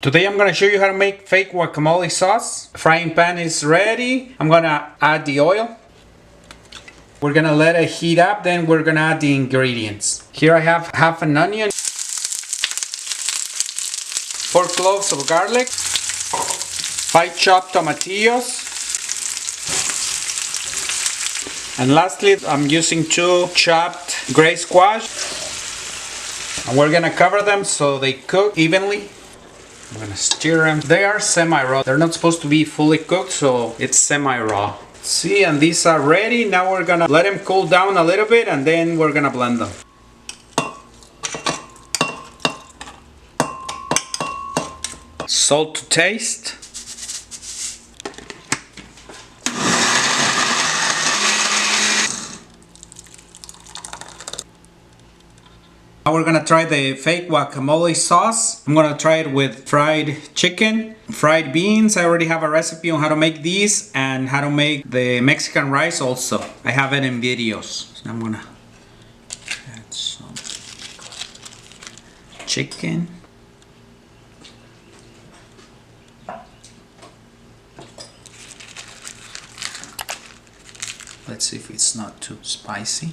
Today I'm gonna show you how to make fake guacamole sauce. Frying pan is ready. I'm gonna add the oil. We're gonna let it heat up, then we're gonna add the ingredients. Here I have half an onion, 4 cloves of garlic, 5 chopped tomatillos, and lastly I'm using 2 chopped gray squash. And we're gonna cover them so they cook evenly. I'm gonna stir them. They are semi-raw. They're not supposed to be fully cooked, so it's semi-raw. See, and these are ready. Now we're gonna let them cool down a little bit and then we're gonna blend them. Salt to taste. Now we're gonna try the fake guacamole sauce. I'm gonna try it with fried chicken, fried beans. I already have a recipe on how to make these and how to make the Mexican rice also. I have it in videos. So I'm gonna add some chicken. Let's see if it's not too spicy.